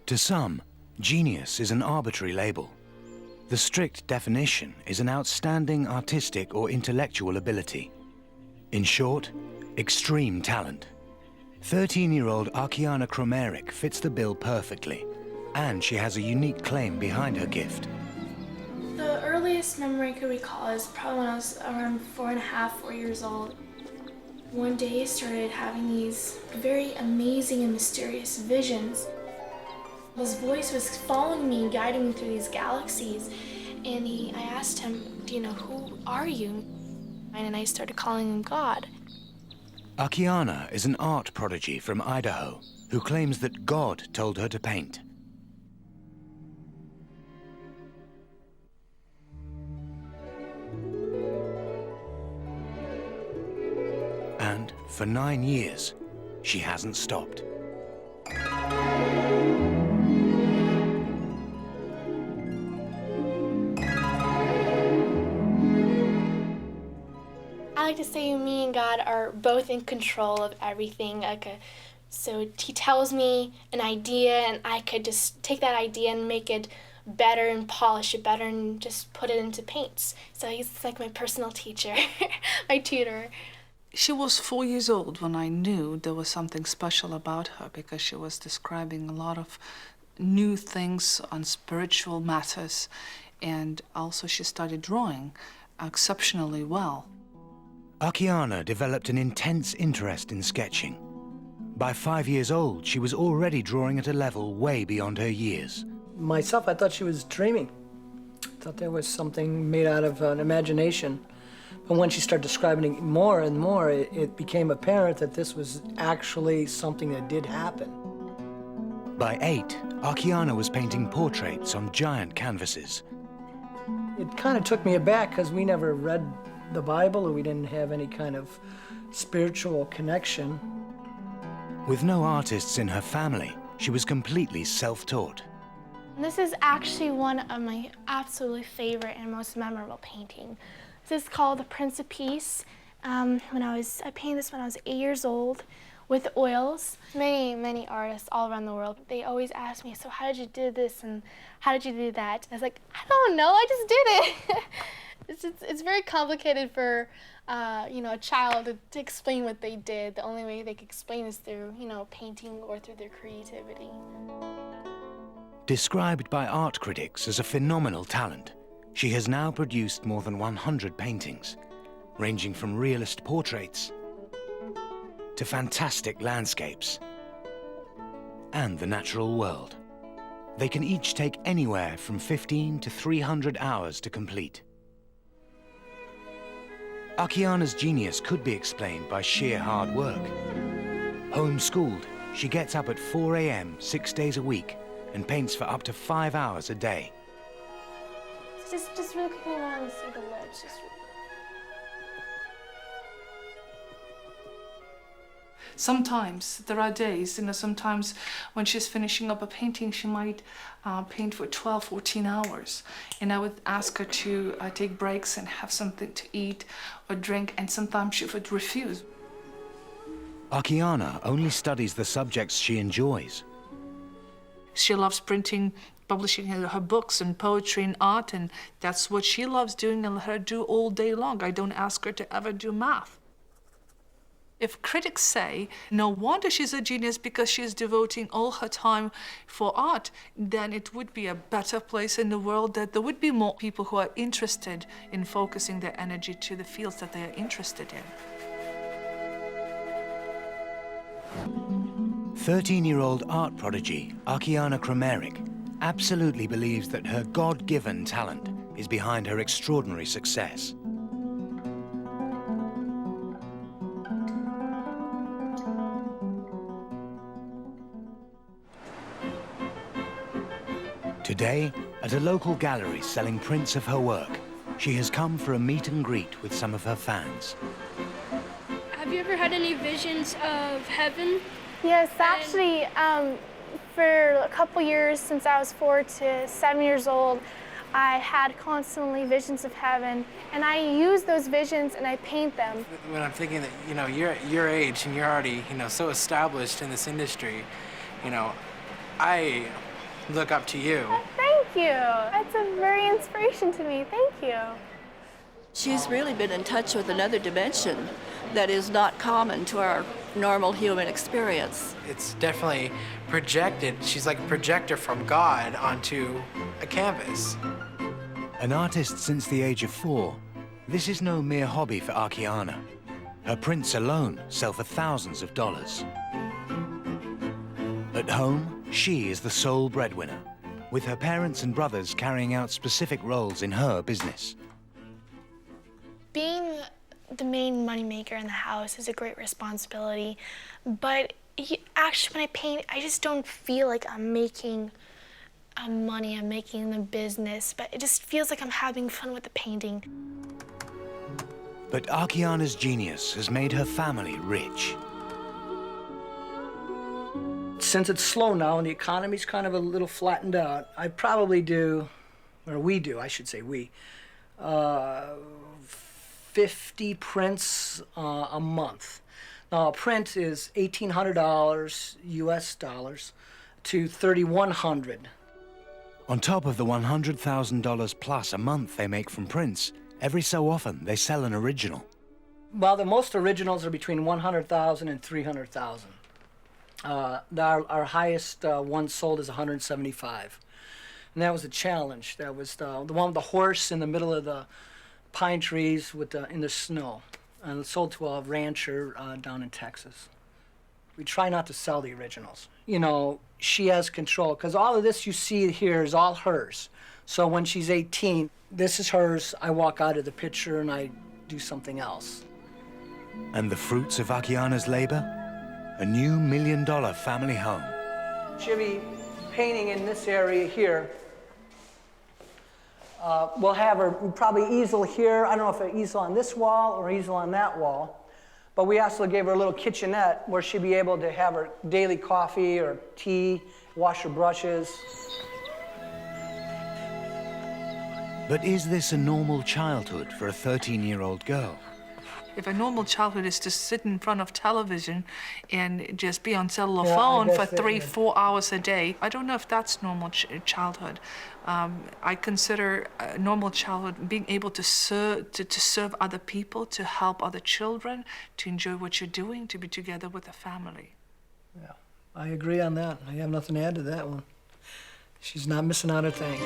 To some, genius is an arbitrary label. The strict definition is an outstanding artistic or intellectual ability. In short, extreme talent. 13-year-old Akiane Kramarik fits the bill perfectly, and she has a unique claim behind her gift. The earliest memory I could recall is probably when I was around 4 years old. One day I started having these very amazing and mysterious visions. This voice was following me and guiding me through these galaxies. And I asked him, who are you? And I started calling him God. Akiane is an art prodigy from Idaho who claims that God told her to paint. And for 9 years, she hasn't stopped. I like to say me and God are both in control of everything. So he tells me an idea and I could just take that idea and make it better and polish it better and just put it into paints. So he's like my personal teacher, my tutor. She was 4 years old when I knew there was something special about her, because she was describing a lot of new things on spiritual matters, and also she started drawing exceptionally well. Akiane developed an intense interest in sketching. By 5 years old, she was already drawing at a level way beyond her years. Myself, I thought she was dreaming. I thought there was something made out of an imagination. But when she started describing it more and more, it became apparent that this was actually something that did happen. By 8, Akiane was painting portraits on giant canvases. It kind of took me aback because we never read the Bible, or we didn't have any kind of spiritual connection. With no artists in her family, she was completely self-taught. This is actually one of my absolutely favorite and most memorable paintings. This is called The Prince of Peace. I painted this when I was 8 years old with oils. Many artists all around the world, they always ask me, so how did you do this and how did you do that? And I was like, I don't know, I just did it. It's very complicated for a child to explain what they did. The only way they can explain is through painting or through their creativity. Described by art critics as a phenomenal talent, she has now produced more than 100 paintings, ranging from realist portraits to fantastic landscapes and the natural world. They can each take anywhere from 15 to 300 hours to complete. Akiane's genius could be explained by sheer hard work. Homeschooled, she gets up at 4 a.m. 6 days a week and paints for up to 5 hours a day. Just really quickly around and see the lids. Sometimes there are days, sometimes when she's finishing up a painting, she might paint for 12, 14 hours. And I would ask her to take breaks and have something to eat or drink, and sometimes she would refuse. Akiane only studies the subjects she enjoys. She loves printing, publishing her books and poetry and art, and that's what she loves doing and let her do all day long. I don't ask her to ever do math. If critics say, no wonder she's a genius because she's devoting all her time for art, then it would be a better place in the world, that there would be more people who are interested in focusing their energy to the fields that they are interested in. 13-year-old art prodigy Akiane Kramarik absolutely believes that her God-given talent is behind her extraordinary success. Today, at a local gallery selling prints of her work, she has come for a meet and greet with some of her fans. Have you ever had any visions of heaven? Yes, actually, for a couple years, since I was 4 to 7 years old, I had constantly visions of heaven, and I use those visions and I paint them. When I'm thinking that, you're at your age and you're already, so established in this industry, I look up to you. Thank you. That's a very inspiration to me. Thank you. She's really been in touch with another dimension that is not common to our normal human experience. It's definitely projected. She's like a projector from God onto a canvas. An artist since the age of 4, this is no mere hobby for Akiane. Her prints alone sell for thousands of dollars. At home, she is the sole breadwinner, with her parents and brothers carrying out specific roles in her business. Being the main moneymaker in the house is a great responsibility, but actually when I paint, I just don't feel like I'm making money, I'm making the business, but it just feels like I'm having fun with the painting. But Akiane's genius has made her family rich. Since it's slow now and the economy's kind of a little flattened out, I probably do, or we do, I should say we, 50 prints a month. Now, a print is $1,800 US dollars to $3,100. On top of the $100,000 plus a month they make from prints, every so often they sell an original. Well, the most originals are between 100,000 and 300,000. Our highest one sold is 175. And that was a challenge. That was the one with the horse in the middle of the pine trees with in the snow. And it sold to a rancher down in Texas. We try not to sell the originals. You know, she has control, because all of this you see here is all hers. So when she's 18, this is hers, I walk out of the picture and I do something else. And the fruits of Akiane's labor? A new $1 million family home. She'll be painting in this area here. We'll have her probably easel here. I don't know if an easel on this wall or easel on that wall. But we also gave her a little kitchenette where she'd be able to have her daily coffee or tea, wash her brushes. But is this a normal childhood for a 13-year-old girl? If a normal childhood is to sit in front of television and just be on cellular Yeah, phone I for guess that, 3-4 hours a day, I don't know if that's normal childhood. I consider a normal childhood being able to serve other people, to help other children, to enjoy what you're doing, to be together with a family. Yeah, I agree on that. I have nothing to add to that one. She's not missing out a thing.